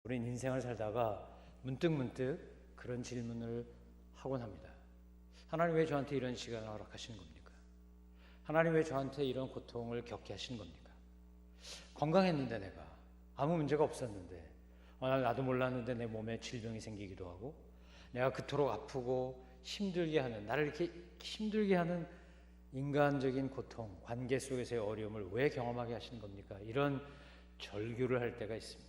우린 인생을 살다가 문득 그런 질문을 하곤 합니다. 하나님 왜 저한테 이런 시간을 허락하시는 겁니까? 하나님 왜 저한테 이런 고통을 겪게 하시는 겁니까? 건강했는데 내가 아무 문제가 없었는데 나도 몰랐는데 내 몸에 질병이 생기기도 하고 내가 그토록 아프고 힘들게 하는 나를 이렇게 힘들게 하는 인간적인 고통, 관계 속에서의 어려움을 왜 경험하게 하시는 겁니까? 이런 절규를 할 때가 있습니다.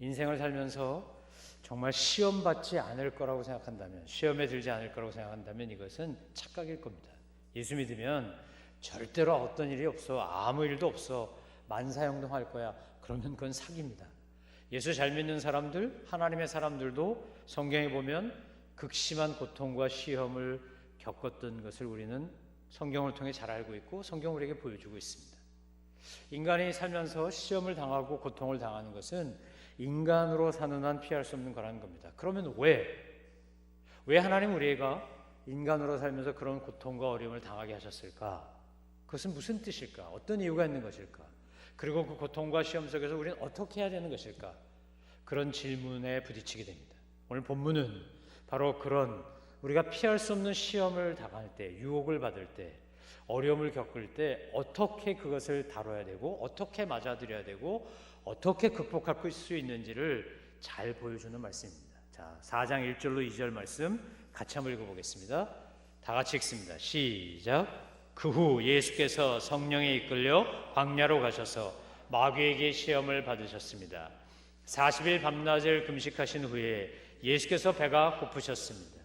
인생을 살면서 정말 시험 받지 않을 거라고 생각한다면, 시험에 들지 않을 거라고 생각한다면 이것은 착각일 겁니다. 예수 믿으면 절대로 어떤 일이 없어, 아무 일도 없어, 만사형통할 거야. 그러면 그건 사기입니다. 예수 잘 믿는 사람들, 하나님의 사람들도 성경에 보면 극심한 고통과 시험을 겪었던 것을 우리는 성경을 통해 잘 알고 있고 성경을 우리에게 보여주고 있습니다. 인간이 살면서 시험을 당하고 고통을 당하는 것은 인간으로 사는 한 피할 수 없는 거라는 겁니다. 그러면 왜 하나님 우리가 인간으로 살면서 그런 고통과 어려움을 당하게 하셨을까? 그것은 무슨 뜻일까? 어떤 이유가 있는 것일까? 그리고 그 고통과 시험 속에서 우리는 어떻게 해야 되는 것일까? 그런 질문에 부딪히게 됩니다. 오늘 본문은 바로 그런 우리가 피할 수 없는 시험을 당할 때, 유혹을 받을 때, 어려움을 겪을 때 어떻게 그것을 다뤄야 되고 어떻게 맞아들여야 되고 어떻게 극복할 수 있는지를 잘 보여주는 말씀입니다. 자, 4장 1절로 2절 말씀 같이 한번 읽어보겠습니다. 다 같이 읽습니다. 시작. 그 후 예수께서 성령에 이끌려 광야로 가셔서 마귀에게 시험을 받으셨습니다. 40일 밤낮을 금식하신 후에 예수께서 배가 고프셨습니다.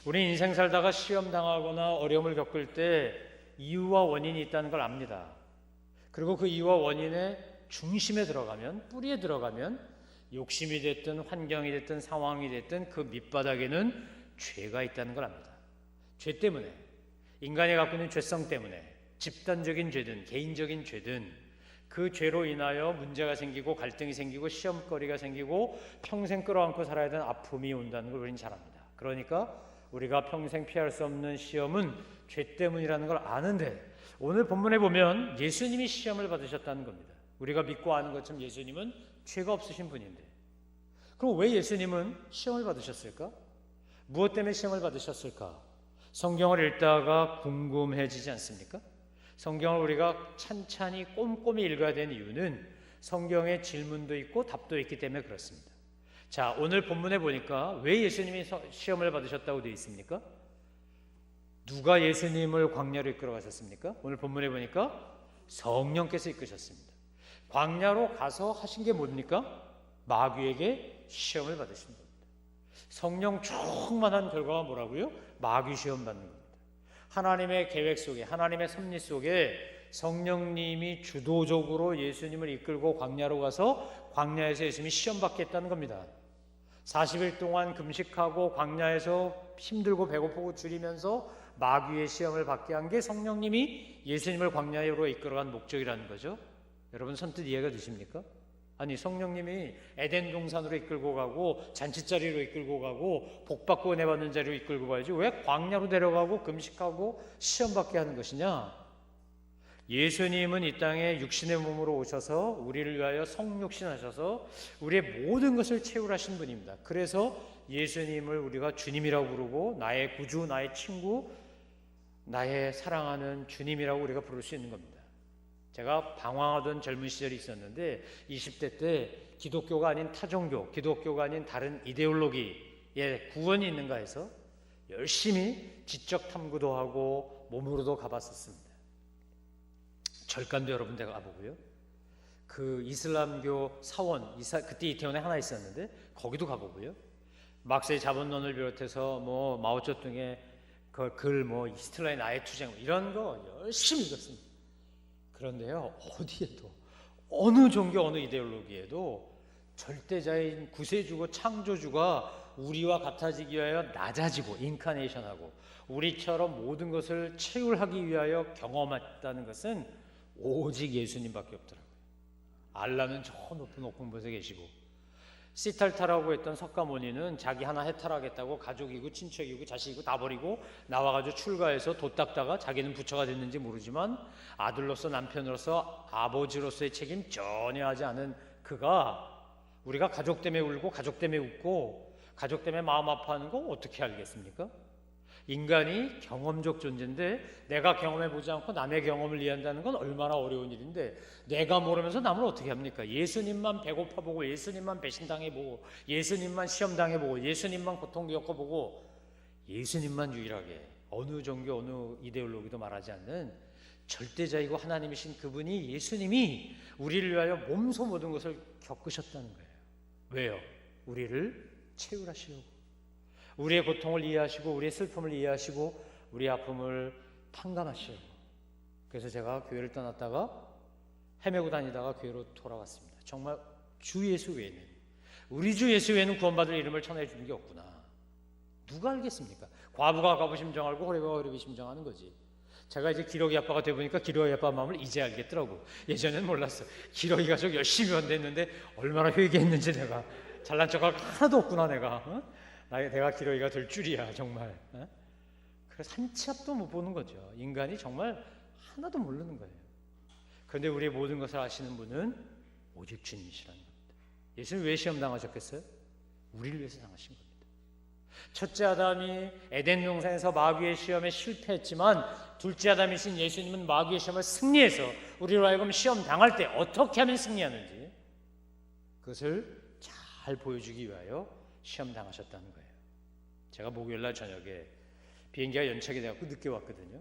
우리 인생 살다가 시험 당하거나 어려움을 겪을 때 이유와 원인이 있다는 걸 압니다. 그리고 그 이유와 원인의 중심에 들어가면, 뿌리에 들어가면 욕심이 됐든 환경이 됐든 상황이 됐든 그 밑바닥에는 죄가 있다는 걸 압니다. 죄 때문에, 인간이 갖고 있는 죄성 때문에, 집단적인 죄든 개인적인 죄든 그 죄로 인하여 문제가 생기고 갈등이 생기고 시험거리가 생기고 평생 끌어안고 살아야 되는 아픔이 온다는 걸 우리는 잘 압니다. 그러니까 우리가 평생 피할 수 없는 시험은 죄 때문이라는 걸 아는데 오늘 본문에 보면 예수님이 시험을 받으셨다는 겁니다. 우리가 믿고 아는 것처럼 예수님은 죄가 없으신 분인데 그럼 왜 예수님은 시험을 받으셨을까? 무엇 때문에 시험을 받으셨을까? 성경을 읽다가 궁금해지지 않습니까? 성경을 우리가 찬찬히 꼼꼼히 읽어야 되는 이유는 성경에 질문도 있고 답도 있기 때문에 그렇습니다. 자, 오늘 본문에 보니까 왜 예수님이 시험을 받으셨다고 되어 있습니까? 누가 예수님을 광야로 이끌어 가셨습니까? 오늘 본문에 보니까 성령께서 이끄셨습니다. 광야로 가서 하신 게 뭡니까? 마귀에게 시험을 받으신 겁니다. 성령 충만한 결과가 뭐라고요? 마귀 시험 받는 겁니다. 하나님의 계획 속에, 하나님의 섭리 속에 성령님이 주도적으로 예수님을 이끌고 광야로 가서 광야에서 예수님이 시험 받겠다는 겁니다. 40일 동안 금식하고 광야에서 힘들고 배고프고 줄이면서 마귀의 시험을 받게 한 게 성령님이 예수님을 광야로 이끌어간 목적이라는 거죠. 여러분 선뜻 이해가 되십니까? 아니 성령님이 에덴 동산으로 이끌고 가고 잔치자리로 이끌고 가고 복받고 은혜받는 자리로 이끌고 가야지 왜 광야로 데려가고 금식하고 시험받게 하는 것이냐? 예수님은 이 땅에 육신의 몸으로 오셔서 우리를 위하여 성육신하셔서 우리의 모든 것을 채울하신 분입니다. 그래서 예수님을 우리가 주님이라고 부르고 나의 구주, 나의 친구, 나의 사랑하는 주님이라고 우리가 부를 수 있는 겁니다. 제가 방황하던 젊은 시절이 있었는데 20대 때 기독교가 아닌 타종교, 기독교가 아닌 다른 이데올로기에 구원이 있는가 해서 열심히 지적 탐구도 하고 몸으로도 가봤었습니다. 절간도 여러분 제가 가보고요. 그 이슬람교 사원, 그때 이태원에 하나 있었는데 거기도 가보고요. 막스의 자본론을 비롯해서 뭐 마오쩌둥의 그 글, 뭐 히틀러의 나의 투쟁 이런 거 열심히 읽었습니다. 그런데요, 어디에도 어느 종교 어느 이데올로기에도 절대자인 구세주고 창조주가 우리와 같아지기 위하여 낮아지고 인카네이션하고 우리처럼 모든 것을 채울하기 위하여 경험했다는 것은 오직 예수님밖에 없더라고요. 알라는 저 높은 옥궁보에 계시고 시탈타라고 했던 석가모니는 자기 하나 해탈하겠다고 가족이고 친척이고 자식이고 다 버리고 나와가지고 출가해서 도 닦다가 자기는 부처가 됐는지 모르지만 아들로서 남편으로서 아버지로서의 책임 전혀 하지 않은 그가 우리가 가족 때문에 울고 가족 때문에 웃고 가족 때문에 마음 아파하는 거 어떻게 알겠습니까? 인간이 경험적 존재인데 내가 경험해보지 않고 남의 경험을 이해한다는 건 얼마나 어려운 일인데 내가 모르면서 남을 어떻게 합니까? 예수님만 배고파보고 예수님만 배신당해보고 예수님만 시험당해보고 예수님만 고통 겪어보고 예수님만 유일하게 어느 종교 어느 이데올로기도 말하지 않는 절대자이고 하나님이신 그분이 예수님이 우리를 위하여 몸소 모든 것을 겪으셨다는 거예요. 왜요? 우리를 채울하시려고. 우리의 고통을 이해하시고 우리의 슬픔을 이해하시고 우리의 아픔을 탕감하시려고. 그래서 제가 교회를 떠났다가 헤매고 다니다가 교회로 돌아왔습니다. 정말 주 예수 외에는 우리 주 예수 외에는 구원받을 이름을 전해 주는 게 없구나. 누가 알겠습니까? 과부가 과부 심정하고 호래비가 호래비 심정하는 거지. 제가 이제 기러기 아빠가 되보니까 기러기 아빠 마음을 이제 알겠더라고. 예전에는 몰랐어. 기러기 가족 열심히 연대했는데 얼마나 회개했는지 내가. 잘난 척할 하나도 없구나 내가. 내가 기러기가 될 줄이야 정말. 그래서 한 치 앞도 못 보는 거죠. 인간이 정말 하나도 모르는 거예요. 그런데 우리의 모든 것을 아시는 분은 오직 주님이시라는 겁니다. 예수님 왜 시험 당하셨겠어요? 우리를 위해서 당하신 겁니다. 첫째 아담이 에덴 동산에서 마귀의 시험에 실패했지만 둘째 아담이신 예수님은 마귀의 시험을 승리해서 우리로 하여금 시험 당할 때 어떻게 하면 승리하는지 그것을 잘 보여주기 위하여 시험 당하셨다는 거예요. 제가 목요일날 저녁에 비행기가 연착이 돼갖고 늦게 왔거든요.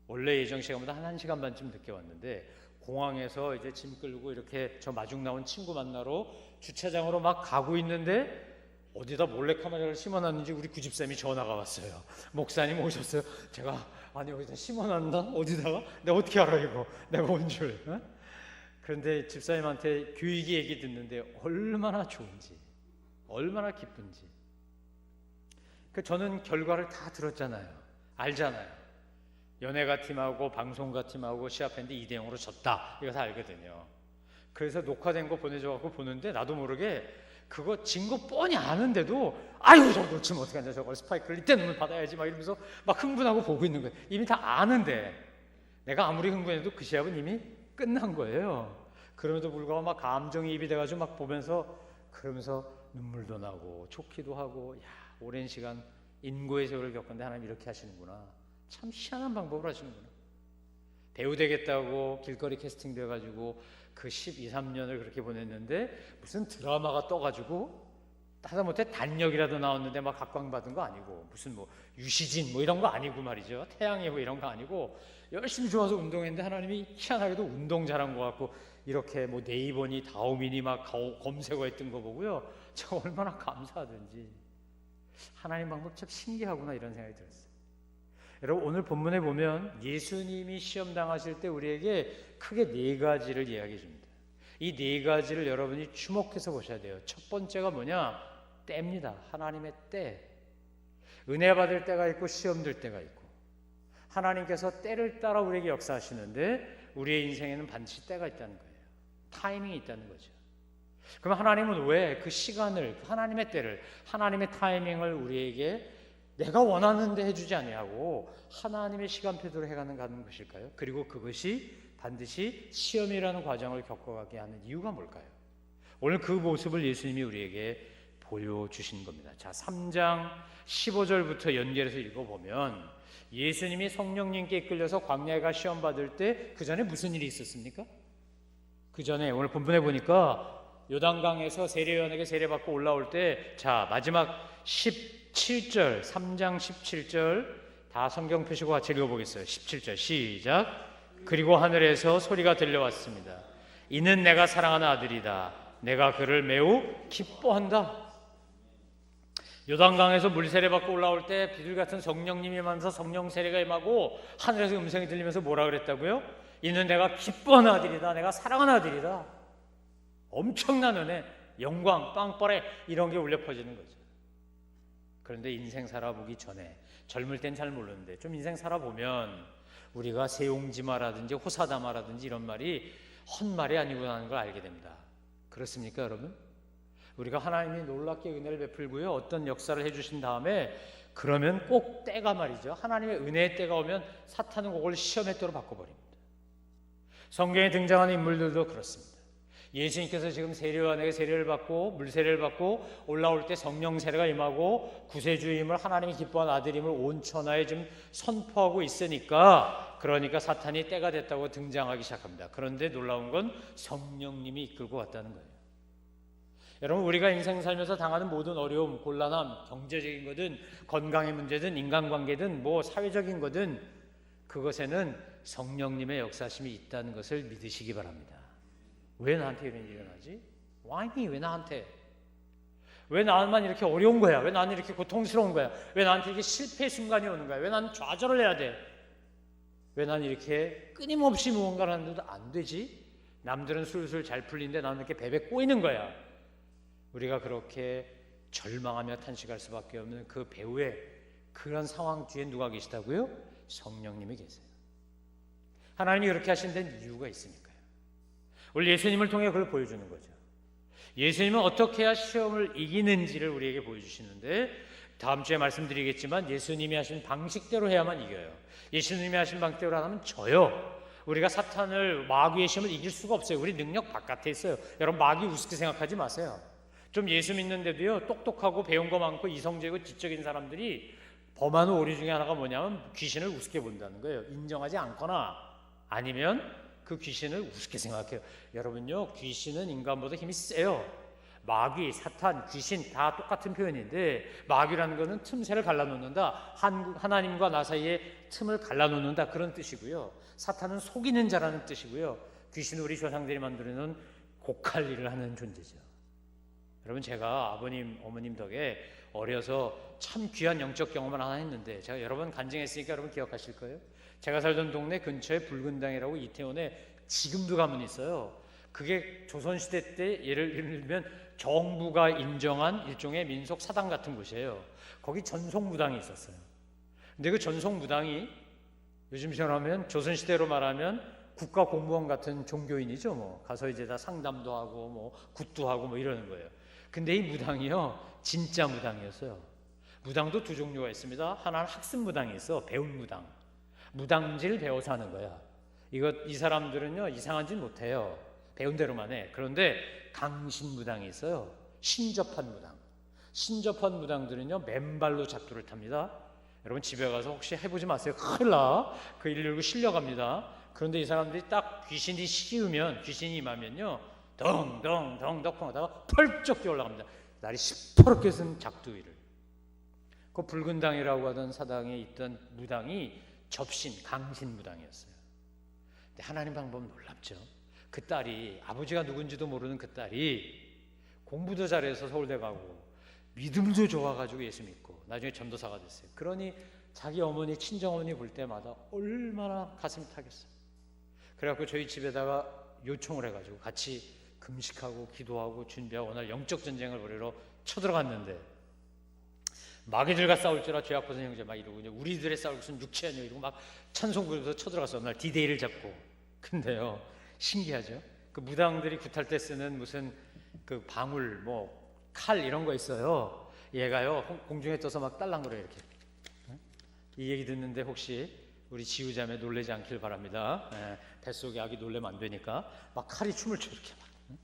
원래 예정 시간보다 한 1시간 반쯤 늦게 왔는데 공항에서 이제 짐 끌고 이렇게 저 마중 나온 친구 만나러 주차장으로 막 가고 있는데 어디다 몰래카메라를 심어놨는지 우리 구집사님이 전화가 왔어요. 목사님 오셨어요. 제가 아니 어디다 심어놨나? 어디다가? 내가 어떻게 알아 이거? 내가 온 줄. 그런데 집사님한테 교육이 얘기 듣는데 얼마나 좋은지 얼마나 기쁜지. 저는 결과를 다 들었잖아요. 알잖아요. 연예가 팀하고 방송가 팀하고 시합했는데 2대0으로 졌다. 이거 다 알거든요. 그래서 녹화된 거 보내줘갖고 보는데 나도 모르게 그거 진 거 뻔히 아는데도 아유 저거 놓치면 어떡하냐 저걸 스파이크를 이때 눈을 받아야지 막 이러면서 막 흥분하고 보고 있는 거예요. 이미 다 아는데 내가 아무리 흥분해도 그 시합은 이미 끝난 거예요. 그럼에도 불구하고 막 감정이입이 돼가지고 막 보면서 그러면서 눈물도 나고 좋기도 하고 야 오랜 시간 인고의 세월을 겪었는데 하나님 이렇게 하시는구나. 참 희한한 방법을 하시는구나. 배우 되겠다고 길거리 캐스팅 돼가지고 그 12, 13년을 그렇게 보냈는데 무슨 드라마가 떠가지고 하다못해 단역이라도 나왔는데 막 각광받은 거 아니고 무슨 뭐 유시진 뭐 이런 거 아니고 말이죠. 태양의 뭐 이런 거 아니고 열심히 좋아서 운동했는데 하나님이 희한하게도 운동 잘한 거 같고 이렇게 뭐 네이버니 다우미니 막 검색어했던 거 보고요. 제가 얼마나 감사하든지 하나님 방법 참 신기하구나 이런 생각이 들었어요. 여러분 오늘 본문에 보면 예수님이 시험 당하실 때 우리에게 크게 4가지를 이야기해 줍니다. 이 4가지를 여러분이 주목해서 보셔야 돼요. 첫 번째가 뭐냐? 때입니다. 하나님의 때. 은혜 받을 때가 있고 시험 들 때가 있고 하나님께서 때를 따라 우리에게 역사하시는데 우리의 인생에는 반드시 때가 있다는 거예요. 타이밍이 있다는 거죠. 그럼 하나님은 왜 그 시간을 하나님의 때를 하나님의 타이밍을 우리에게 내가 원하는데 해주지 아니하고 하나님의 시간표대로 해가는 것일까요? 그리고 그것이 반드시 시험이라는 과정을 겪어가게 하는 이유가 뭘까요? 오늘 그 모습을 예수님이 우리에게 보여주신 겁니다. 자, 3장 15절부터 연결해서 읽어보면 예수님이 성령님께 이끌려서 광야에 가 시험 받을 때 그 전에 무슨 일이 있었습니까? 그 전에 오늘 본문에 보니까 요단강에서 세례요한에게 세례받고 올라올 때 자 마지막 17절 3장 17절 다 성경 펴시고 같이 읽어보겠어요. 17절 시작. 그리고 하늘에서 소리가 들려왔습니다. 이는 내가 사랑하는 아들이다. 내가 그를 매우 기뻐한다. 요단강에서 물 세례받고 올라올 때 비둘기 같은 성령님이 임하면서 성령 세례가 임하고 하늘에서 음성이 들리면서 뭐라 그랬다고요? 이는 내가 기뻐하는 아들이다. 내가 사랑하는 아들이다. 엄청난 은혜, 영광, 빵빠레 이런 게 울려 퍼지는 거죠. 그런데 인생 살아보기 전에 젊을 땐 잘 모르는데 좀 인생 살아보면 우리가 세용지마라든지 호사다마라든지 이런 말이 헛말이 아니구나 하는 걸 알게 됩니다. 그렇습니까 여러분? 우리가 하나님이 놀랍게 은혜를 베풀고요 어떤 역사를 해주신 다음에 그러면 꼭 때가 말이죠 하나님의 은혜의 때가 오면 사탄은 그걸 시험의 때로 바꿔버립니다. 성경에 등장하는 인물들도 그렇습니다. 예수님께서 지금 세례요한에게 세례를 받고 물세례를 받고 올라올 때 성령 세례가 임하고 구세주임을 하나님이 기뻐한 아들임을 온 천하에 지금 선포하고 있으니까, 그러니까 사탄이 때가 됐다고 등장하기 시작합니다. 그런데 놀라운 건 성령님이 이끌고 왔다는 거예요. 여러분, 우리가 인생 살면서 당하는 모든 어려움, 곤란함, 경제적인 거든 건강의 문제든 인간관계든 뭐 사회적인 거든 그것에는 성령님의 역사심이 있다는 것을 믿으시기 바랍니다. 왜 나한테 이런 일이 일어나지? Why me? 왜 나한테? 왜 나만 이렇게 어려운 거야? 왜 나는 이렇게 고통스러운 거야? 왜 나한테 이렇게 실패의 순간이 오는 거야? 왜 나는 좌절을 해야 돼? 왜 나는 이렇게 끊임없이 무언가를 하는데도 안 되지? 남들은 술술 잘 풀리는데 나는 이렇게 베베 꼬이는 거야. 우리가 그렇게 절망하며 탄식할 수밖에 없는 그 배후에, 그런 상황 뒤에 누가 계시다고요? 성령님이 계세요. 하나님이 그렇게 하신 데는 이유가 있으니까요. 우리 예수님을 통해 그걸 보여주는 거죠. 예수님은 어떻게 해야 시험을 이기는지를 우리에게 보여주시는데, 다음 주에 말씀드리겠지만 예수님이 하신 방식대로 해야만 이겨요. 예수님이 하신 방식대로 안 하면 져요. 우리가 사탄을, 마귀의 시험을 이길 수가 없어요. 우리 능력 바깥에 있어요. 여러분, 마귀 우습게 생각하지 마세요. 좀 예수 믿는데도요, 똑똑하고 배운 거 많고 이성적이고 지적인 사람들이 범하는 오류 중에 하나가 뭐냐면 귀신을 우습게 본다는 거예요. 인정하지 않거나 아니면 그 귀신을 우습게 생각해요. 여러분요, 귀신은 인간보다 힘이 세요. 마귀, 사탄, 귀신 다 똑같은 표현인데, 마귀라는 것은 틈새를 갈라놓는다, 하나님과 나 사이에 틈을 갈라놓는다, 그런 뜻이고요. 사탄은 속이는 자라는 뜻이고요. 귀신은 우리 조상들이 만들어놓은 곡할 일을 하는 존재죠. 여러분, 제가 아버님, 어머님 덕에 어려서 참 귀한 영적 경험을 하나 했는데, 제가 여러 번 간증했으니까 여러분 기억하실 거예요. 제가 살던 동네 근처에 붉은당이라고 이태원에 지금도 가면 있어요. 그게 조선시대 때 예를 들면 정부가 인정한 일종의 민속 사당 같은 곳이에요. 거기 전속무당이 있었어요. 근데 그 전속무당이 요즘처럼 하면 조선시대로 말하면 국가 공무원 같은 종교인이죠. 뭐 가서 이제 다 상담도 하고 뭐 굿도 하고 뭐 이러는 거예요. 근데 이 무당이요, 진짜 무당이었어요. 무당도 두 종류가 있습니다. 하나는 학습 무당이 있어, 배운 무당. 무당질 배워서 하는 거야. 이 사람들은요, 이상한 짓 못해요. 배운 대로만 해. 그런데 강신 무당이 있어요. 신접한 무당. 신접한 무당들은요, 맨발로 작두를 탑니다. 여러분, 집에 가서 혹시 해보지 마세요. 큰일 나. 그 119 실려갑니다. 그런데 이 사람들이 딱 귀신이 시우면, 귀신이 임하면요, 덩덩덩 하다가 펄쩍 뛰어 올라갑니다. 날이 시퍼렇게 쓴 작두 위를. 그 붉은 당이라고 하던 사당에 있던 무당이 접신, 강신 무당이었어요. 근데 하나님 방법은 놀랍죠. 그 딸이, 아버지가 누군지도 모르는 그 딸이 공부도 잘해서 서울대 가고 믿음도 좋아가지고 예수 믿고 나중에 전도사가 됐어요. 그러니 자기 어머니, 친정어머니 볼 때마다 얼마나 가슴이 타겠어요. 그래갖고 저희 집에다가 요청을 해가지고 같이 금식하고 기도하고 준비하고 오늘 영적 전쟁을 벌이러 쳐들어갔는데, 마귀들과 싸울 줄 알아 죄 악보선 형제 막 이러고, 우리들의 싸울 것은 육체 아니요 이러고 막 찬송 부르면서 쳐들어갔어. 오늘 디데이를 잡고. 근데요, 신기하죠. 그 무당들이 굿할 때 쓰는 무슨 그 방울, 뭐 칼 이런 거 있어요. 얘가요 공중에 떠서 막 딸랑거려요 이렇게. 이 얘기 듣는데 혹시 우리 지우자매 놀라지 않길 바랍니다. 뱃속에 아기 놀래면 안 되니까. 막 칼이 춤을 춰 이렇게 막.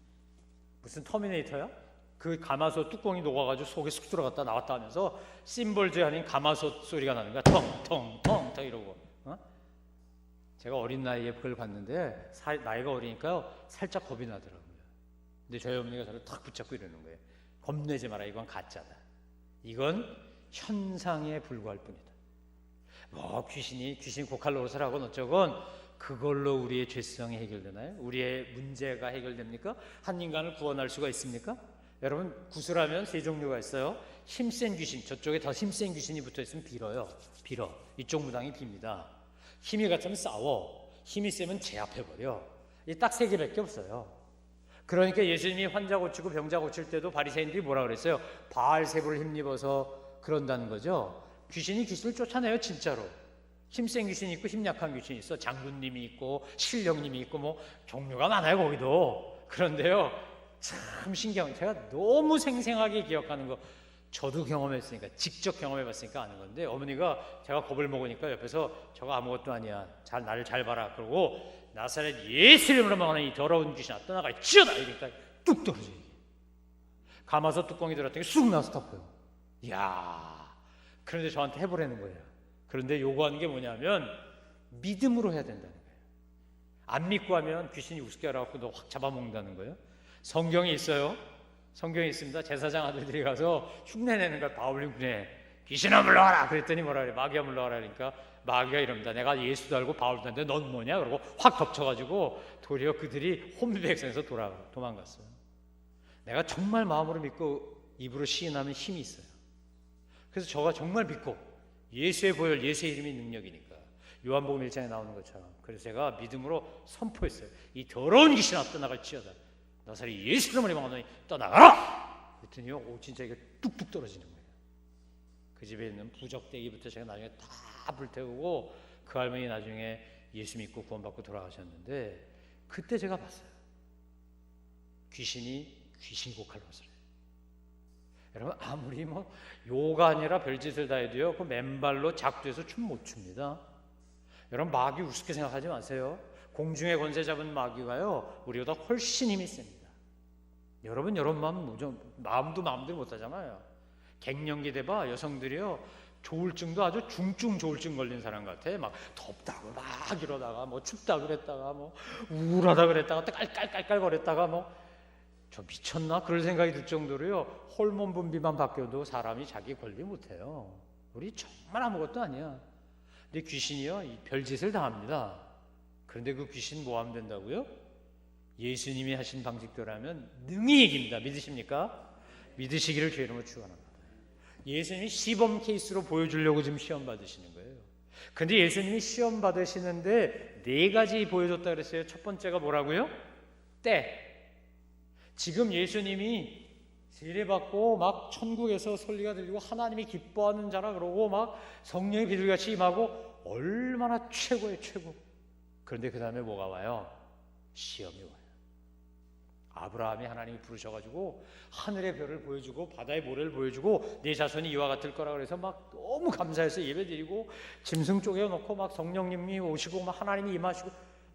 무슨 터미네이터야? 그 가마솥 뚜껑이 녹아가지고 속에 쑥 들어갔다 나왔다 하면서 심벌즈 아닌 가마솥 소리가 나는 거야. 텅텅텅 이러고. 제가 어린 나이에 그걸 봤는데 나이가 어리니까요 살짝 겁이 나더라고요. 근데 저희 어머니가 저를 탁 붙잡고 이러는 거예요. 겁내지 마라, 이건 가짜다. 이건 현상에 불과할 뿐이다. 뭐 귀신 고칼 노릇을 하건 어쩌건 그걸로 우리의 죄성이 해결되나요? 우리의 문제가 해결됩니까? 한 인간을 구원할 수가 있습니까? 여러분, 구슬하면 세 종류가 있어요. 힘센 귀신, 저쪽에 더 힘센 귀신이 붙어있으면 빌어. 이쪽 무당이 빕니다. 힘이 같으면 싸워. 힘이 세면 제압해버려. 이 딱 세 개밖에 없어요. 그러니까 예수님이 환자 고치고 병자 고칠 때도 바리새인들이 뭐라 그랬어요? 바알세부를 힘입어서 그런다는 거죠. 귀신이 귀신을 쫓아내요, 진짜로. 힘센 귀신이 있고 힘 약한 귀신이 있어. 장군님이 있고 신령님이 있고 뭐 종류가 많아요, 거기도. 그런데요, 참 신기한, 제가 너무 생생하게 기억하는 거, 저도 경험했으니까, 직접 경험해봤으니까 아는 건데, 어머니가 제가 겁을 먹으니까 옆에서 저거 아무것도 아니야, 나를 잘 봐라, 그러고 나사렛 예수 이름으로 말하는 이 더러운 귀신아 떠나가 찌어다 이러니까 뚝 떨어져. 이게 감아서 뚜껑이 들었더니 쑥 나서 덮어요. 이야, 그런데 저한테 해보라는 거예요. 그런데 요구하는 게 뭐냐면 믿음으로 해야 된다는 거예요. 안 믿고 하면 귀신이 우습게 알아갖고 너 확 잡아먹는다는 거예요. 성경에 있어요. 성경에 있습니다. 제사장 아들들이 가서 흉내내는 걸 바울이 그래, 귀신아 물러와라 그랬더니 뭐라 그래, 마귀야 물러와라. 그러니까 마귀가 이럽니다. 내가 예수도 알고 바울도 알는데 넌 뭐냐? 그러고 확 덮쳐가지고 도리어 그들이 혼비백산에서 도망갔어요. 내가 정말 마음으로 믿고 입으로 시인하면 힘이 있어요. 그래서 저가 정말 믿고 예수의 보혈, 예수의 이름이 능력이니까 요한복음 1장에 나오는 것처럼, 그래서 제가 믿음으로 선포했어요. 이 더러운 귀신아 떠나갈지어다. 나사렛 예수 이름으로 명하노니 떠나가라! 그랬더니요, 진짜 이게 뚝뚝 떨어지는 거예요. 그 집에 있는 부적대기부터 제가 나중에 다 불태우고 그 할머니 나중에 예수 믿고 구원받고 돌아가셨는데, 그때 제가 봤어요. 귀신이 귀신 곡할 것을. 여러분, 아무리 뭐 요가 아니라 별짓을 다 해도요, 그 맨발로 작두해서 춤 못 춥니다. 여러분, 마귀 우습게 생각하지 마세요. 공중의 권세 잡은 마귀가요, 우리보다 훨씬 힘이 셉니다. 여러분 마음도 마음대로 못하잖아요. 갱년기 돼봐 여성들이요, 조울증도 아주 중증 조울증 걸린 사람 같아. 막 덥다고 막 이러다가 뭐 춥다 그랬다가 뭐 우울하다 그랬다가 또 깔깔깔깔 거렸다가 뭐 저 미쳤나? 그럴 생각이 들 정도로요, 호르몬 분비만 바뀌어도 사람이 자기 권리 못해요. 우리 정말 아무것도 아니야. 근데 귀신이요, 이 별짓을 다 합니다. 그런데 그 귀신 뭐 하면 된다고요? 예수님이 하신 방식대로라면 능히 이깁니다. 믿으십니까? 믿으시기를 주의 이름으로 축원합니다. 예수님이 시범 케이스로 보여주려고 지금 시험 받으시는 거예요. 그런데 예수님이 시험 받으시는데 4가지 보여줬다 그랬어요. 첫 번째가 뭐라고요? 때. 지금 예수님이 세례받고 막 천국에서 소리가 들리고 하나님이 기뻐하는 자라 그러고 막 성령이 비둘기같이 임하고 얼마나 최고의 최고. 그런데 그 다음에 뭐가 와요? 시험이 와요. 아브라함이 하나님이 부르셔가지고 하늘의 별을 보여주고 바다의 모래를 보여주고 내 자손이 이와 같을 거라 그래서 막 너무 감사해서 예배드리고 짐승 쪼개놓고 막 성령님이 오시고 막 하나님이 임하시고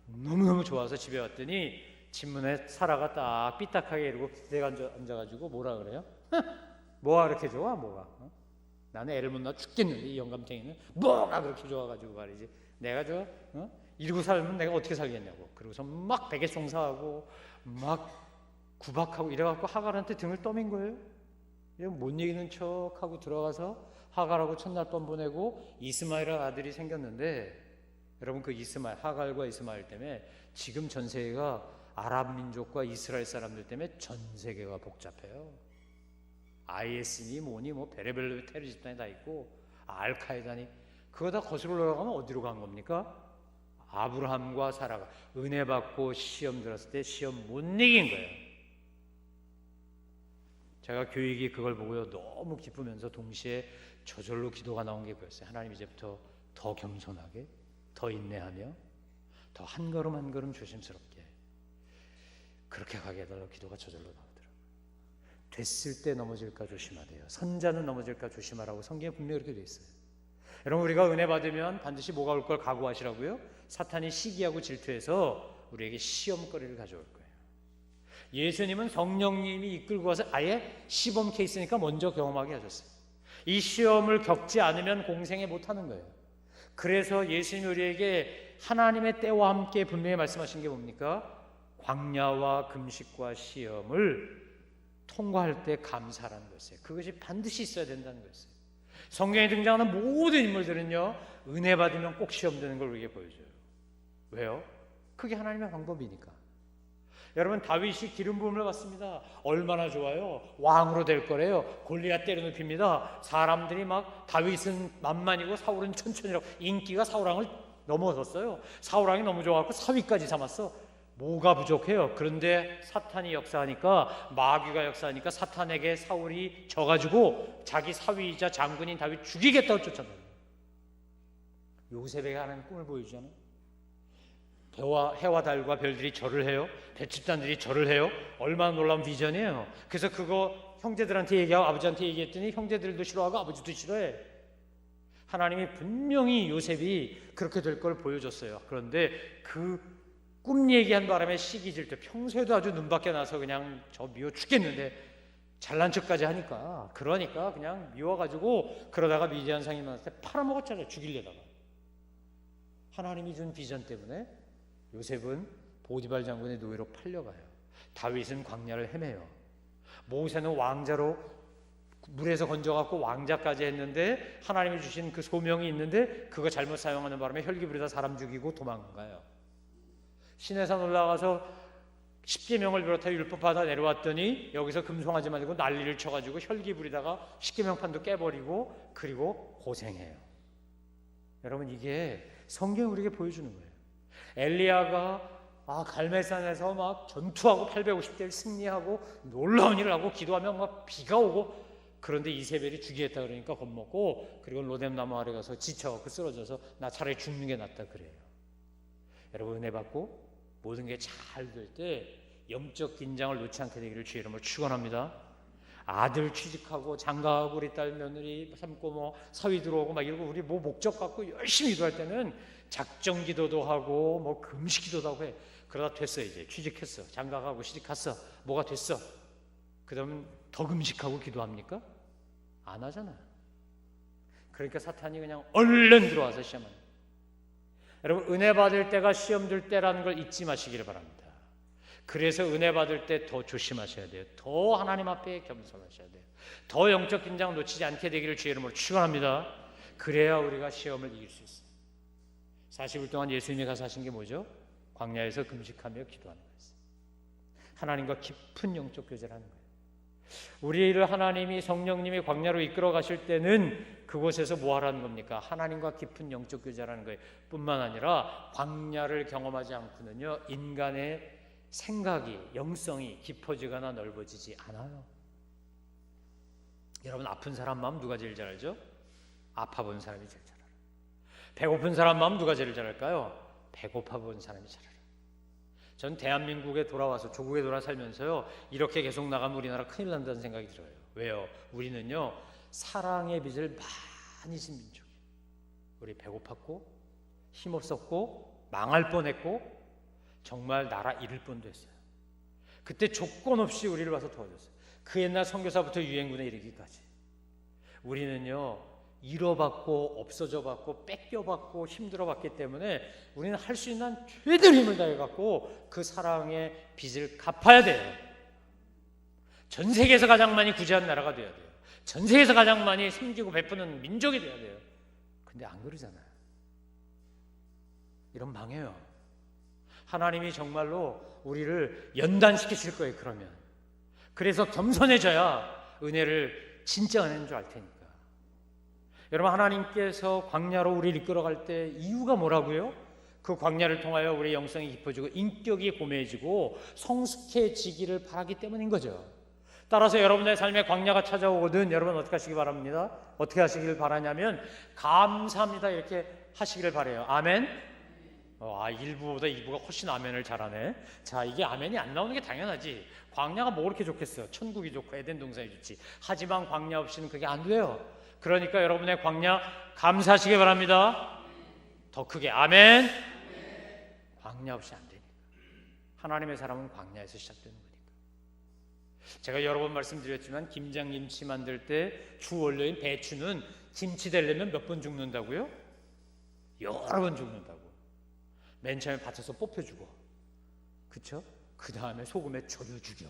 너무너무 좋아서 집에 왔더니 집문에 사라가 딱 삐딱하게 이러고 기대가 앉아가지고 뭐라 그래요? 뭐가 그렇게 좋아? 뭐가? 나는 애를 못 낳아 죽겠는데 이 영감탱이는 뭐가 그렇게 좋아가지고 말이지. 내가 이러고 살면 내가 어떻게 살겠냐고. 그러고서 막 베개송사하고 막 구박하고 이래갖고 하갈한테 등을 떠민 거예요. 못 이기는 척하고 들어가서 하갈하고 첫날 밤 보내고 이스마엘 아들이 생겼는데, 여러분 그 하갈과 이스마엘 때문에 지금 전 세계가 아랍 민족과 이스라엘 사람들 때문에 전 세계가 복잡해요. IS니 뭐니 뭐 베레벨로 테러 집단이 다 있고 알카에다니, 그거 다 거슬러 올라가면 어디로 간 겁니까? 아브라함과 사라가 은혜 받고 시험 들었을 때 시험 못 이긴 거예요. 제가 교육이 그걸 보고요 너무 기쁘면서 동시에 저절로 기도가 나온 게 그랬어요. 하나님, 이제부터 더 겸손하게, 더 인내하며, 더 한 걸음 한 걸음 조심스럽게 그렇게 가게 해달라고 기도가 저절로 나오더라고요. 됐을 때 넘어질까 조심하래요. 선자는 넘어질까 조심하라고 성경에 분명히 그렇게 돼 있어요. 여러분, 우리가 은혜 받으면 반드시 뭐가 올 걸 각오하시라고요. 사탄이 시기하고 질투해서 우리에게 시험거리를 가져올 거예요. 예수님은 성령님이 이끌고 와서 아예 시범 케이스니까 먼저 경험하게 하셨어요. 이 시험을 겪지 않으면 공생에 못하는 거예요. 그래서 예수님이 우리에게 하나님의 때와 함께 분명히 말씀하신 게 뭡니까? 광야와 금식과 시험을 통과할 때 감사라는 것이에요. 그것이 반드시 있어야 된다는 것이에요. 성경에 등장하는 모든 인물들은요, 은혜 받으면 꼭 시험 되는 걸 우리에게 보여줘요. 왜요? 그게 하나님의 방법이니까. 여러분, 다윗이 기름 부음을 받습니다. 얼마나 좋아요. 왕으로 될 거래요. 골리앗 때려눕힙니다. 사람들이 막 다윗은 만만이고 사울은 천천히라고, 인기가 사울왕을 넘어섰어요. 사울왕이 너무 좋아갖고 사위까지 삼았어. 뭐가 부족해요? 그런데 사탄이 역사하니까, 마귀가 역사하니까 사탄에게 사울이 져가지고 자기 사위이자 장군인 다윗 죽이겠다고 쫓아가요. 요셉에게 하나님 꿈을 보여주잖아요. 해와 달과 별들이 절을 해요. 배집단들이 절을 해요. 얼마나 놀라운 비전이에요. 그래서 그거 형제들한테 얘기하고 아버지한테 얘기했더니 형제들도 싫어하고 아버지도 싫어해. 하나님이 분명히 요셉이 그렇게 될 걸 보여줬어요. 그런데 그 꿈 얘기한 바람에 시기 질 때 평소에도 아주 눈밖에 나서 그냥 저 미워 죽겠는데 잘난 척까지 하니까, 그러니까 그냥 미워가지고 그러다가 미디안 상인한테 팔아먹었잖아요. 죽이려다가. 하나님이 준 비전 때문에 요셉은 보디발 장군의 노예로 팔려가요. 다윗은 광야를 헤매요. 모세는 왕자로 물에서 건져갖고 왕자까지 했는데 하나님이 주신 그 소명이 있는데 그거 잘못 사용하는 바람에 혈기 부리다 사람 죽이고 도망가요. 시내산 올라가서 십계명을 비롯해 율법하다 내려왔더니 여기서 금송아지 말고 난리를 쳐가지고 혈기 부리다가 십계명판도 깨버리고 그리고 고생해요. 여러분, 이게 성경이 우리에게 보여주는 거예요. 엘리야가 갈멜산에서 막 전투하고 850대를 승리하고 놀라운 일을 하고 기도하면 막 비가 오고, 그런데 이세벨이 죽이겠다 그러니까 겁먹고 그리고 로뎀나무 아래 가서 지쳐갖고 쓰러져서 나 차라리 죽는 게 낫다 그래요. 여러분, 은혜 받고 모든 게 잘 될 때 영적 긴장을 놓지 않게 되기를 주의 이름으로 축원합니다. 아들 취직하고 장가하고 우리 딸 며느리 삼고 뭐 사위 들어오고 막 이러고 우리 뭐 목적 갖고 열심히 기도할 때는 작정 기도도 하고 뭐 금식 기도도 하고 해. 그러다 됐어. 이제 취직했어, 장가가고 시집갔어, 뭐가 됐어. 그 다음은 더 금식하고 기도합니까? 안 하잖아요. 그러니까 사탄이 그냥 얼른 들어와서 시험합니다. 여러분, 은혜 받을 때가 시험 들 때라는 걸 잊지 마시기를 바랍니다. 그래서 은혜 받을 때 더 조심하셔야 돼요. 더 하나님 앞에 겸손하셔야 돼요. 더 영적 긴장 놓치지 않게 되기를 주의 이름으로 축원합니다. 그래야 우리가 시험을 이길 수 있어요. 40일 동안 예수님이 가서 하신 게 뭐죠? 광야에서 금식하며 기도하는 거였어요. 하나님과 깊은 영적 교제를 하는 거예요. 우리를 하나님이 성령님이 광야로 이끌어 가실 때는 그곳에서 뭐 하라는 겁니까? 하나님과 깊은 영적 교제라는 거예요. 뿐만 아니라 광야를 경험하지 않고는요, 인간의 생각이, 영성이 깊어지거나 넓어지지 않아요. 여러분, 아픈 사람 마음 누가 제일 잘 알죠? 아파 본 사람이 제일 잘 알아요. 배고픈 사람 마음 누가 제일 잘 알까요? 배고파 본 사람이 잘 알아요. 전 대한민국에 돌아와서 조국에 돌아 살면서요, 이렇게 계속 나가면 우리나라 큰일 난다는 생각이 들어요. 왜요? 우리는요, 사랑의 빚을 많이 진 민족이에요. 우리 배고팠고 힘없었고 망할 뻔했고 정말 나라 잃을 뻔도 했어요. 그때 조건 없이 우리를 와서 도와줬어요. 그 옛날 선교사부터 유엔군에 이르기까지. 우리는요, 잃어봤고 없어져봤고 뺏겨봤고 힘들어봤기 때문에 우리는 할 수 있는 최대의 힘을 다해갖고 그 사랑의 빚을 갚아야 돼요. 전 세계에서 가장 많이 구제한 나라가 돼야 돼요. 전 세계에서 가장 많이 섬기고 베푸는 민족이 돼야 돼요. 근데 안 그러잖아요. 이런 망해요. 하나님이 정말로 우리를 연단시키실 거예요. 그러면 그래서 겸손해져야 은혜를 진짜 은혜인 줄 알 테니까. 여러분, 하나님께서 광야로 우리를 이끌어갈 때 이유가 뭐라고요? 그 광야를 통하여 우리의 영성이 깊어지고 인격이 고매해지고 성숙해지기를 바라기 때문인 거죠. 따라서 여러분의 삶에 광야가 찾아오거든 여러분 어떻게 하시기 바랍니다. 어떻게 하시기를 바라냐면 감사합니다 이렇게 하시기를 바라요. 아멘. 1부보다 2부가 훨씬 아멘을 잘하네. 자, 이게 아멘이 안 나오는 게 당연하지. 광야가 뭐 그렇게 좋겠어요. 천국이 좋고 에덴 동산이 좋지. 하지만 광야 없이는 그게 안 돼요. 그러니까 여러분의 광야 감사하시기 바랍니다. 더 크게 아멘. 광야 없이 안 되니까. 하나님의 사람은 광야에서 시작되는 거니까. 제가 여러 번 말씀드렸지만 김장김치 만들 때 주 원료인 배추는 김치 되려면 몇 번 죽는다고요? 여러 번 죽는다고. 맨 처음에 밭에서 뽑혀주고, 그쵸? 그 다음에 소금에 졸여 죽여.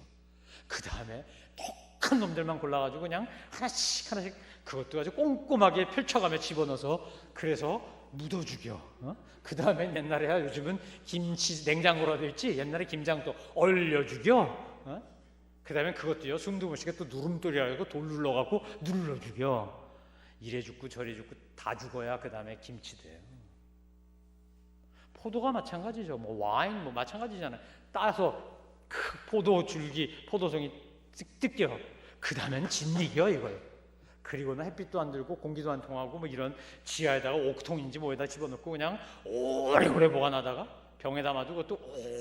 그 다음에 독한 놈들만 골라가지고 그냥 하나씩 하나씩 그것도 아주 꼼꼼하게 펼쳐가며 집어넣어서 그래서 묻어 죽여. 그 다음에 옛날에야 요즘은 김치 냉장고로 되어 있지. 옛날에 김장도 얼려 죽여. 그 다음에 그것도요 숨두무시게 또 누름돌이라고 돌 눌러갖고 눌러 죽여. 이래 죽고 저래 죽고 다 죽어야 그 다음에 김치 돼요. 포도가 마찬가지죠. 뭐 와인 뭐 마찬가지잖아요. 따서 그 포도 줄기, 포도송이 뜯겨. 그 다음엔 진리겨 이거예요. 그리고는 햇빛도 안 들고 공기도 안 통하고 뭐 이런 지하에다가 옥통인지 뭐에다 집어넣고 그냥 오래오래 보관하다가 병에 담아두고 또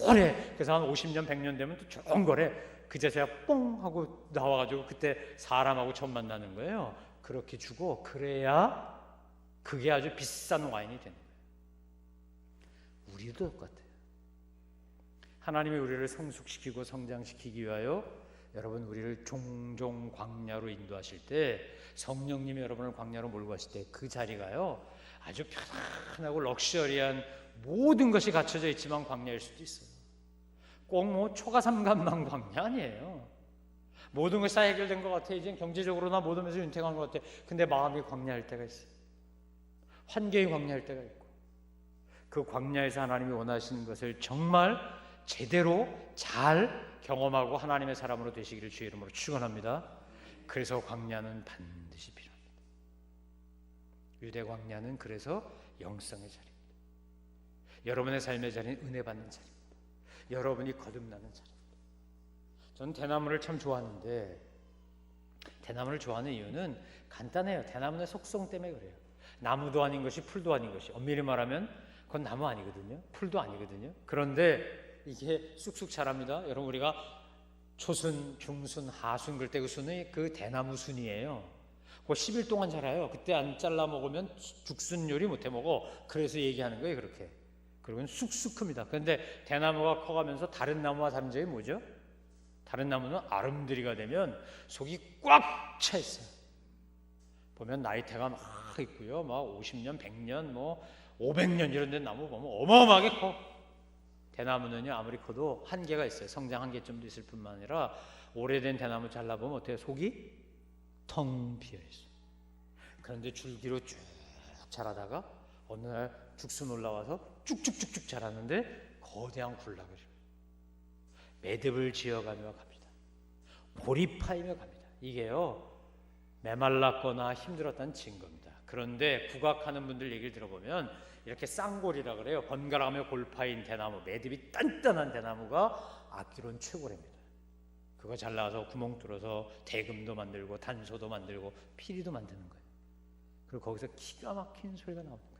오래, 그래서 한 50년 100년 되면 또 좋은 거래. 그 자체가 뽕 하고 나와가지고 그때 사람하고 처음 만나는 거예요. 그렇게 주고 그래야 그게 아주 비싼 와인이 되는 거예요. 우리도 똑같아요. 하나님이 우리를 성숙시키고 성장시키기 위하여 여러분 우리를 종종 광야로 인도하실 때 성령님이 여러분을 광야로 몰고 가실 때 그 자리가요 아주 편안하고 럭셔리한 모든 것이 갖춰져 있지만 광야일 수도 있어요. 꼭 뭐 초가삼간만 광야 아니에요. 모든 것이 다 해결된 것 같아. 이제 경제적으로나 모든 면에서 윤택한 것 같아. 근데 마음이 광야일 때가 있어요. 환경이 광야일 때가 있고 그 광야에서 하나님이 원하시는 것을 정말 제대로 잘 경험하고 하나님의 사람으로 되시기를 주의 이름으로 축원합니다. 그래서 광야는 반드시 필요합니다. 유대 광야는 그래서 영성의 자리입니다. 여러분의 삶의 자리는 은혜 받는 자리입니다. 여러분이 거듭나는 자리입니다. 저는 대나무를 참 좋아하는데 대나무를 좋아하는 이유는 간단해요. 대나무의 속성 때문에 그래요. 나무도 아닌 것이 풀도 아닌 것이 엄밀히 말하면 그건 나무 아니거든요. 풀도 아니거든요. 그런데 이게 쑥쑥 자랍니다. 여러분 우리가 초순, 중순, 하순 그럴 때 그 순이 그 대나무 순이에요. 그 10일 동안 자라요. 그때 안 잘라 먹으면 죽순 요리 못 해 먹어. 그래서 얘기하는 거예요. 그렇게. 그리고 쑥쑥 큽니다. 그런데 대나무가 커가면서 다른 나무와 다른 점이 뭐죠? 다른 나무는 아름드리가 되면 속이 꽉 차 있어요. 보면 나이테가 막 있고요. 막 50년, 100년, 뭐 500년 이런 데 나무 보면 어마어마하게 커. 대나무는요 아무리 커도 한계가 있어요. 성장 한계점도 있을 뿐만 아니라 오래된 대나무 잘라보면 어때요? 속이 텅 비어있어요. 그런데 줄기로 쭉 자라다가 어느 날 죽순 올라와서 쭉쭉쭉쭉 자랐는데 거대한 군락을 매듭을 지어가며 갑니다. 골이 파이며 갑니다. 이게요 메말랐거나 힘들었다는 증거입니다. 그런데 국악하는 분들 얘기를 들어보면 이렇게 쌍골이라 그래요. 번갈아가며 골파인 대나무, 매듭이 단단한 대나무가 악기로는 최고랍니다. 그거 잘라서 구멍 뚫어서 대금도 만들고 단소도 만들고 피리도 만드는 거예요. 그리고 거기서 기가 막힌 소리가 나오는 거예요.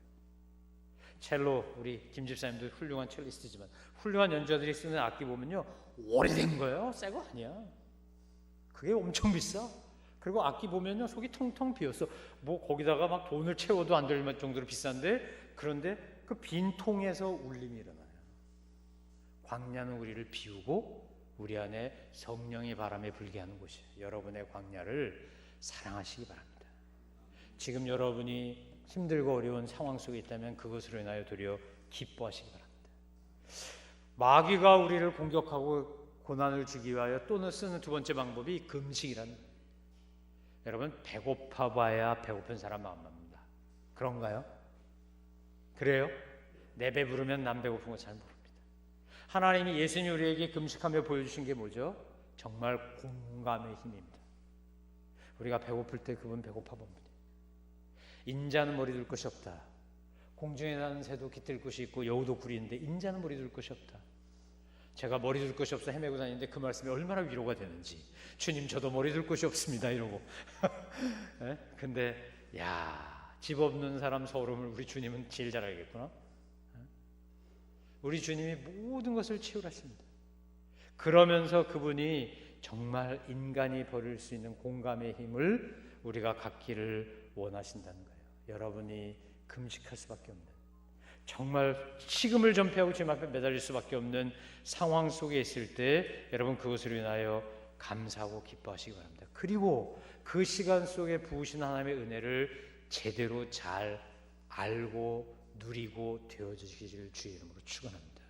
첼로, 우리 김 집사님도 훌륭한 첼리스트지만 훌륭한 연주자들이 쓰는 악기 보면요 오래된 거예요. 새 거 아니야. 그게 엄청 비싸. 그리고 악기 보면요 속이 텅텅 비었어. 뭐 거기다가 막 돈을 채워도 안 될 정도로 비싼데 그런데 그 빈 통에서 울림이 일어나요. 광야는 우리를 비우고 우리 안에 성령의 바람에 불게 하는 곳이에요. 여러분의 광야를 사랑하시기 바랍니다. 지금 여러분이 힘들고 어려운 상황 속에 있다면 그것으로 인하여 도리어 기뻐하시기 바랍니다. 마귀가 우리를 공격하고 고난을 주기 위하여 또 쓰는 두 번째 방법이 금식이라는 거예요. 여러분 배고파 봐야 배고픈 사람 마음 납니다. 그런가요? 그래요? 내 배부르면 남 배고픈 거 잘 모릅니다. 하나님이 예수님이 우리에게 금식하며 보여주신 게 뭐죠? 정말 공감의 힘입니다. 우리가 배고플 때 그분 배고파 봅니다. 인자는 머리 둘 것이 없다. 공중에 나는 새도 깃들 곳이 있고 여우도 굴이 있는데 인자는 머리 둘 것이 없다. 제가 머리 둘 것이 없어 헤매고 다니는데 그 말씀이 얼마나 위로가 되는지. 주님 저도 머리 둘 곳이 없습니다 이러고. 근데 집 없는 사람 소름을 우리 주님은 제일 잘 알겠구나. 우리 주님이 모든 것을 채우라십니다. 그러면서 그분이 정말 인간이 버릴 수 있는 공감의 힘을 우리가 갖기를 원하신다는 거예요. 여러분이 금식할 수밖에 없는 정말 식음을 전폐하고 주님 앞에 매달릴 수밖에 없는 상황 속에 있을 때 여러분 그것으로 인하여 감사하고 기뻐하시기 바랍니다. 그리고 그 시간 속에 부으신 하나님의 은혜를 제대로 잘 알고 누리고 되어지시기를 주의 이름으로 축원합니다.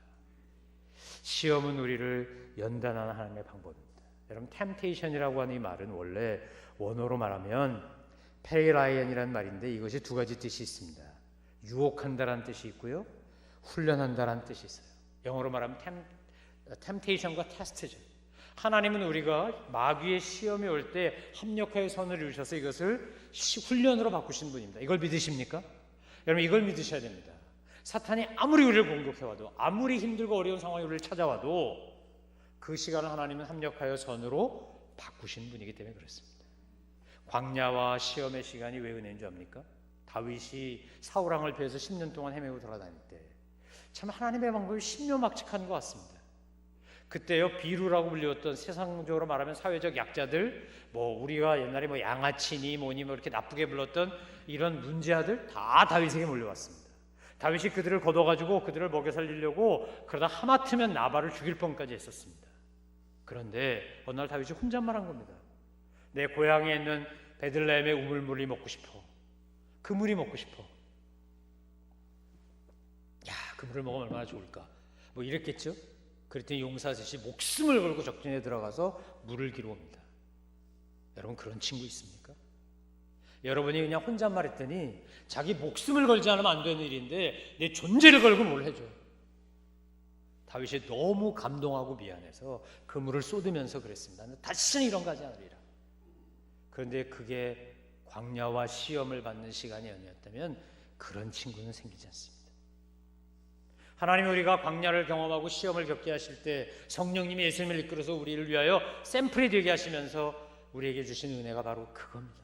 시험은 우리를 연단하는 하나님의 방법입니다. 여러분 템테이션이라고 하는 이 말은 원래 원어로 말하면 페리라이언이라는 말인데 이것이 두 가지 뜻이 있습니다. 유혹한다라는 뜻이 있고요, 훈련한다라는 뜻이 있어요. 영어로 말하면 템테이션과 테스트죠. 하나님은 우리가 마귀의 시험이 올 때 합력하여 선을 이루셔서 이것을 훈련으로 바꾸신 분입니다. 이걸 믿으십니까? 여러분 이걸 믿으셔야 됩니다. 사탄이 아무리 우리를 공격해와도 아무리 힘들고 어려운 상황이 우리를 찾아와도 그 시간을 하나님은 합력하여 선으로 바꾸신 분이기 때문에 그렇습니다. 광야와 시험의 시간이 왜 은혜인 줄 압니까? 다윗이 사울왕을 피해서 10년 동안 헤매고 돌아다닐 때 참 하나님의 방법이 신묘막측한 것 같습니다. 그때요 비루라고 불리웠던 세상적으로 말하면 사회적 약자들, 뭐 우리가 옛날에 뭐 양아치니 뭐니 뭐 이렇게 나쁘게 불렀던 이런 문제아들 다 다윗에게 몰려왔습니다. 다윗이 그들을 걷어가지고 그들을 먹여 살리려고 그러다 하마터면 나발을 죽일 뻔까지 했었습니다. 그런데 어느 날 다윗이 혼잣말 한 겁니다. 내 고향에 있는 베들레헴의 우물물이 먹고 싶어. 그 물이 먹고 싶어. 야, 그 물을 먹으면 얼마나 좋을까. 뭐 이랬겠죠. 그랬더니 용사셋이 목숨을 걸고 적진에 들어가서 물을 기르옵니다. 여러분 그런 친구 있습니까? 여러분이 그냥 혼잣말 했더니 자기 목숨을 걸지 않으면 안 되는 일인데 내 존재를 걸고 뭘 해줘요. 다윗이 너무 감동하고 미안해서 그 물을 쏟으면서 그랬습니다. 다시는 이런 거 하지 않으리라. 그런데 그게 광야와 시험을 받는 시간이 아니었다면 그런 친구는 생기지 않습니다. 하나님 우리가 광야를 경험하고 시험을 겪게 하실 때 성령님이 예수님을 이끌어서 우리를 위하여 샘플이 되게 하시면서 우리에게 주신 은혜가 바로 그겁니다.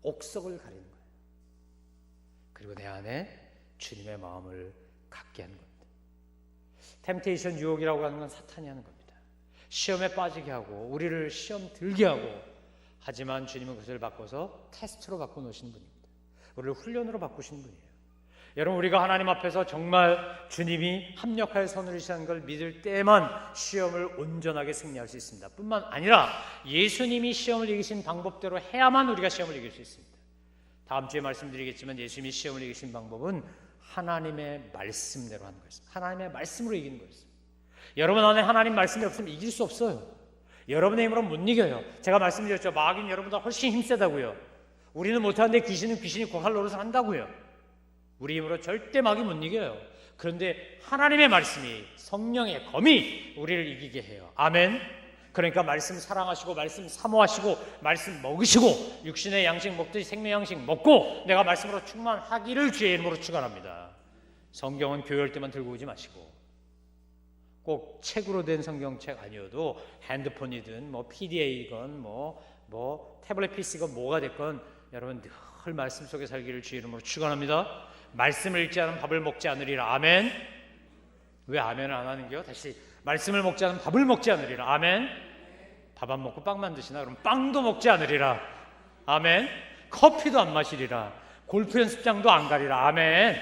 옥석을 가리는 거예요. 그리고 내 안에 주님의 마음을 갖게 하는 겁니다. 템테이션 유혹이라고 하는 건 사탄이 하는 겁니다. 시험에 빠지게 하고 우리를 시험 들게 하고, 하지만 주님은 그것을 바꿔서 테스트로 바꿔놓으시는 분입니다. 우리를 훈련으로 바꾸시는 분이에요. 여러분 우리가 하나님 앞에서 정말 주님이 합력하여 선을 이시는 걸 믿을 때만 시험을 온전하게 승리할 수 있습니다. 뿐만 아니라 예수님이 시험을 이기신 방법대로 해야만 우리가 시험을 이길 수 있습니다. 다음 주에 말씀드리겠지만 예수님이 시험을 이기신 방법은 하나님의 말씀대로 하는 거였습니다. 하나님의 말씀으로 이기는 거였습니다. 여러분 안에 하나님 말씀이 없으면 이길 수 없어요. 여러분의 힘으로 못 이겨요. 제가 말씀드렸죠. 마귀는 여러분보다 훨씬 힘세다고요. 우리는 못하는데 귀신이 고칼 노릇을 한다고요. 우리 힘으로 절대 마귀 못 이겨요. 그런데 하나님의 말씀이, 성령의 검이 우리를 이기게 해요. 아멘. 그러니까 말씀 사랑하시고 말씀 사모하시고 말씀 먹으시고 육신의 양식 먹듯이 생명 양식 먹고 내가 말씀으로 충만하기를 주의 이름으로 축원합니다. 성경은 교회할 때만 들고 오지 마시고, 꼭 책으로 된 성경책 아니어도 핸드폰이든 뭐 PDA건 뭐 태블릿 PC건 뭐가 됐건 여러분 늘 말씀 속에 살기를 주의 이름으로 축원합니다. 말씀을 읽지 않으면 밥을 먹지 않으리라. 아멘. 왜 아멘을 안 하는 게요? 다시, 말씀을 먹지 않으면 밥을 먹지 않으리라. 아멘. 밥 안 먹고 빵만 드시나? 그럼 빵도 먹지 않으리라. 아멘. 커피도 안 마시리라. 골프 연습장도 안 가리라. 아멘.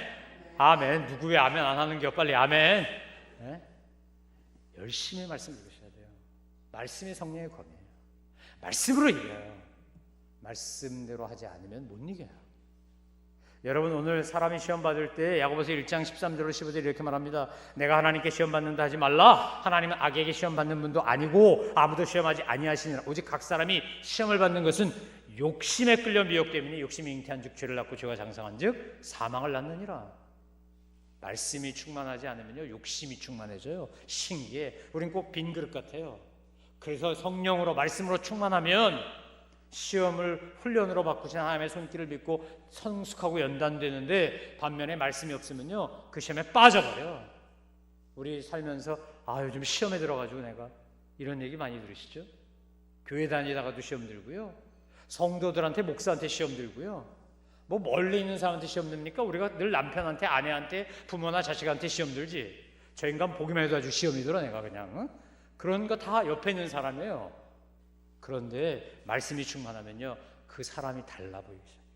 아멘. 누구 왜 아멘 안 하는 게요? 빨리 아멘. 네? 열심히 말씀 읽으셔야 돼요. 말씀이 성령의 검이에요. 말씀으로 이겨요. 말씀대로 하지 않으면 못 이겨요. 여러분 오늘 사람이 시험 받을 때 야고보서 1장 13절로 15절 이렇게 말합니다. 내가 하나님께 시험 받는다 하지 말라. 하나님은 악에게 시험 받는 분도 아니고 아무도 시험하지 아니하시니라. 오직 각 사람이 시험을 받는 것은 욕심에 끌려 미혹되미니 욕심이 잉태한 즉 죄를 낳고 죄가 장성한 즉 사망을 낳느니라. 말씀이 충만하지 않으면요 욕심이 충만해져요. 신기해. 우린 꼭 빈 그릇 같아요. 그래서 성령으로 말씀으로 충만하면 시험을 훈련으로 바꾸신 하나님의 손길을 믿고 성숙하고 연단되는데, 반면에 말씀이 없으면요 그 시험에 빠져버려. 우리 살면서 요즘 시험에 들어가지고 내가 이런 얘기 많이 들으시죠? 교회 다니다가도 시험 들고요, 성도들한테 목사한테 시험 들고요, 뭐 멀리 있는 사람한테 시험 듭니까? 우리가 늘 남편한테 아내한테 부모나 자식한테 시험 들지. 저 인간 보기만 해도 아주 시험이 들어. 내가 그냥 그런 거 다 옆에 있는 사람이에요. 그런데 말씀이 충만하면요 그 사람이 달라 보이기 시작해요.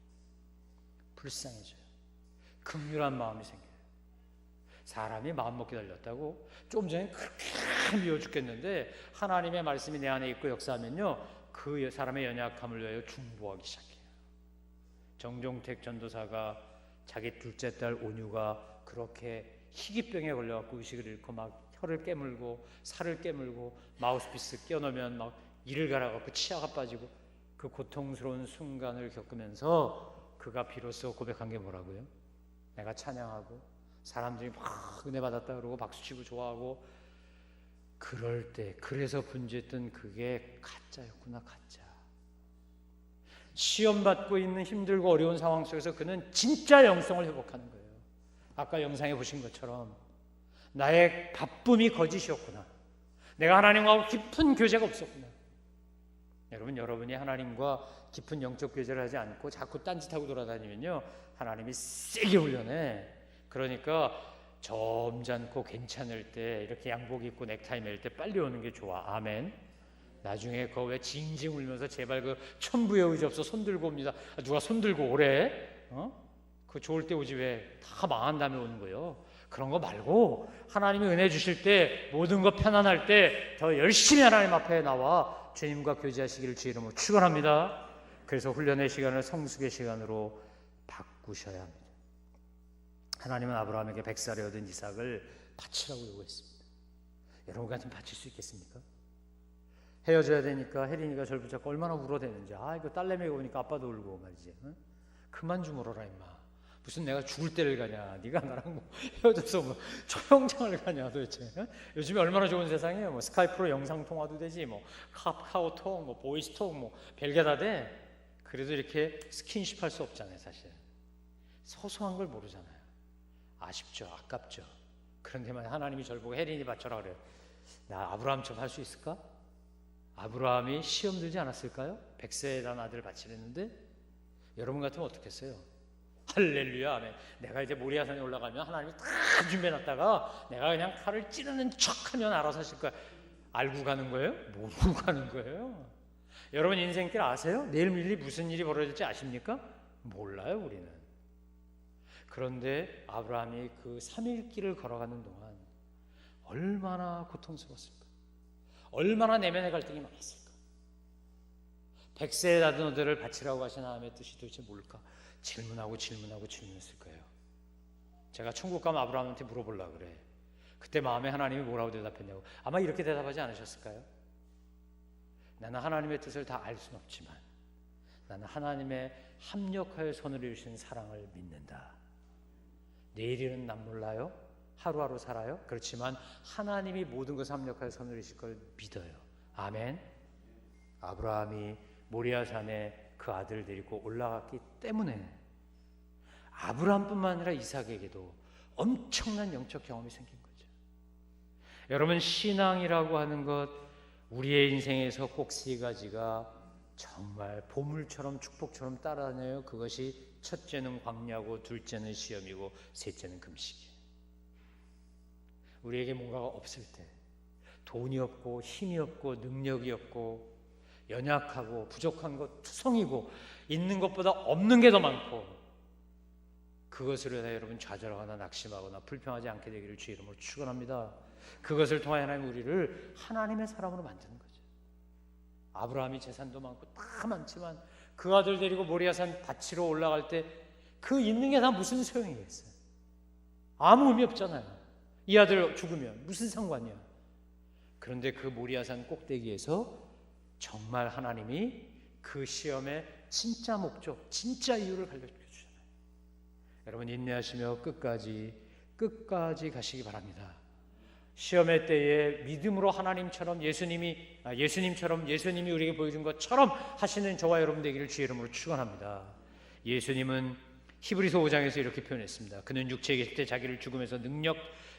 불쌍해져요. 긍휼한 마음이 생겨요. 사람이 마음먹기 달렸다고 조금 전에 그렇게 미워 죽겠는데 하나님의 말씀이 내 안에 있고 역사하면요 그 사람의 연약함을 위하여 중보하기 시작해요. 정종택 전도사가 자기 둘째 딸 온유가 그렇게 희귀병에 걸려갖고 의식을 잃고 막 혀를 깨물고 살을 깨물고 마우스피스 껴놓으면 막 이를 갈아갖고 치아가 빠지고 그 고통스러운 순간을 겪으면서 그가 비로소 고백한 게 뭐라고요? 내가 찬양하고 사람들이 막 은혜 받았다 그러고 박수치고 좋아하고 그럴 때 그래서 분주했던 그게 가짜였구나. 가짜. 시험받고 있는 힘들고 어려운 상황 속에서 그는 진짜 영성을 회복하는 거예요. 아까 영상에 보신 것처럼 나의 바쁨이 거짓이었구나. 내가 하나님과 깊은 교제가 없었구나. 여러분이 하나님과 깊은 영적 교제를 하지 않고 자꾸 딴짓하고 돌아다니면요 하나님이 세게 훈련해. 그러니까 점잖고 괜찮을 때 이렇게 양복 입고 넥타이 맬 때 빨리 오는 게 좋아. 아멘. 나중에 그거 왜 징징 울면서 제발 그 천부의 의지 없어 손 들고 옵니다. 누가 손 들고 오래? 그 좋을 때 오지 왜 다 망한 다음에 오는 거예요? 그런 거 말고 하나님이 은혜 주실 때 모든 거 편안할 때 더 열심히 하나님 앞에 나와 주님과 교제하시기를 주의 이름으로 축원합니다. 그래서 훈련의 시간을 성숙의 시간으로 바꾸셔야 합니다. 하나님은 아브라함에게 100살에 얻은 이삭을 바치라고 요구했습니다. 여러분 같으면 바칠 수 있겠습니까? 헤어져야 되니까 혜린이가 저를 붙잡고 얼마나 울어대는지. 이거 딸내미가 오니까 아빠도 울고 말이지. 그만 좀 울어라 임마. 무슨 내가 죽을 때를 가냐. 네가 나랑 헤어져서 초영장을 가냐 도대체. 요즘에 얼마나 좋은 세상이에요. 스카이프로 영상통화도 되지, 카카오톡, 보이스톡, 별게 다 돼. 그래도 이렇게 스킨십 할 수 없잖아요 사실. 소소한 걸 모르잖아요. 아쉽죠. 아깝죠. 그런데만 하나님이 저를 보고 혜린이 바쳐라 그래요. 나 아브라함처럼 할 수 있을까? 아브라함이 시험 들지 않았을까요? 100세에 난 아들을 바치랬는데 여러분 같으면 어떻겠어요? 할렐루야. 아멘. 내가 이제 모리아산에 올라가면 하나님이 다 준비해놨다가 내가 그냥 칼을 찌르는 척하면 알아서 하실 거야. 알고 가는 거예요? 모르고 가는 거예요. 여러분 인생길 아세요? 내일 무슨 일이 벌어질지 아십니까? 몰라요 우리는. 그런데 아브라함이 그 3일 길을 걸어가는 동안 얼마나 고통스러웠을까? 얼마나 내면의 갈등이 많았을까? 100세에 낳은 아들을 바치라고 하신 하나님의 뜻이 도대체 뭘까? 질문했을 거예요. 제가 천국 가면 아브라함한테 물어보려고 그래. 그때 마음에 하나님이 뭐라고 대답했냐고. 아마 이렇게 대답하지 않으셨을까요? 나는 하나님의 뜻을 다 알 수는 없지만 나는 하나님의 합력하여 손을 이루신 사랑을 믿는다. 내일은 난 몰라요. 하루하루 살아요. 그렇지만 하나님이 모든 것을 합력하여 손을 이루실 걸 믿어요. 아멘. 아브라함이 모리아산에 그 아들을 데리고 올라갔기 때문에 아브라함뿐만 아니라 이삭에게도 엄청난 영적 경험이 생긴 거죠. 여러분 신앙이라고 하는 것 우리의 인생에서 꼭 세 가지가 정말 보물처럼 축복처럼 따라다녀요. 그것이 첫째는 광야고 둘째는 시험이고 셋째는 금식이에요. 우리에게 뭔가가 없을 때 돈이 없고 힘이 없고 능력이 없고 연약하고 부족한 것 투성이고 있는 것보다 없는 게 더 많고 그것으로 인해 여러분 좌절하거나 낙심하거나 불평하지 않게 되기를 주의 이름으로 축원합니다. 그것을 통하여 하나님 우리를 하나님의 사람으로 만드는 거죠. 아브라함이 재산도 많고 다 많지만 그 아들 데리고 모리아산 밭으로 올라갈 때 그 있는 게 다 무슨 소용이겠어요? 아무 의미 없잖아요. 이 아들 죽으면 무슨 상관이야. 그런데 그 모리아산 꼭대기에서 정말 하나님이 그 시험의 진짜 목적, 진짜 이유를 가르쳐주잖아요. 여러분 인내하시며 끝까지 가시기 바랍니다. 시험의 때에 믿음으로 하나님처럼 예수님이 우리에게 보여준 것처럼 하시는 저와 여러분 되기를 주의 이름으로 축원합니다. 예수님은 히브리서 5장에서 이렇게 표현했습니다. 그는 육체에 계실 때 자기를 죽음에서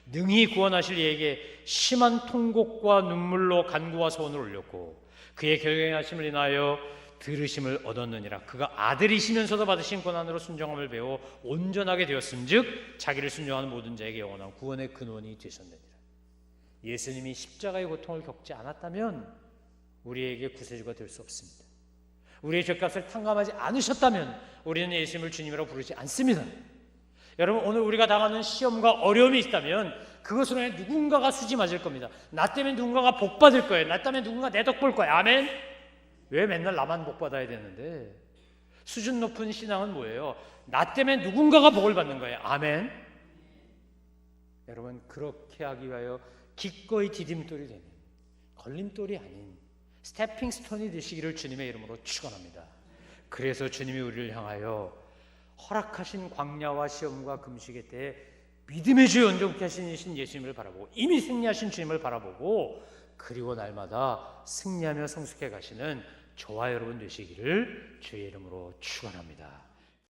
능히 구원하실 이에게 심한 통곡과 눈물로 간구와 소원을 올렸고 그의 결경하심을 인하여 들으심을 얻었느니라. 그가 아들이시면서도 받으신 고난으로 순종함을 배워 온전하게 되었음즉 자기를 순종하는 모든 자에게 영원한 구원의 근원이 되셨느니라. 예수님이 십자가의 고통을 겪지 않았다면 우리에게 구세주가 될 수 없습니다. 우리의 죄값을 탕감하지 않으셨다면 우리는 예수님을 주님이라고 부르지 않습니다. 여러분 오늘 우리가 당하는 시험과 어려움이 있다면 그것으로 인해 누군가가 수지 맞을 겁니다. 나 때문에 누군가가 복 받을 거예요. 나 때문에 누군가 내 덕 볼 거예요. 아멘. 왜 맨날 나만 복 받아야 되는데? 수준 높은 신앙은 뭐예요? 나 때문에 누군가가 복을 받는 거예요. 아멘. 여러분 그렇게 하기 위하여 기꺼이 디딤돌이 되는 걸림돌이 아닌 스태핑 스톤이 되시기를 주님의 이름으로 축원합니다. 그래서 주님이 우리를 향하여 허락하신 광야와 시험과 금식의 때에 믿음의 주 온전케 하신 예수님을 바라보고 이미 승리하신 주님을 바라보고 그리고 날마다 승리하며 성숙해 가시는 저와 여러분 되시기를 주의 이름으로 축원합니다.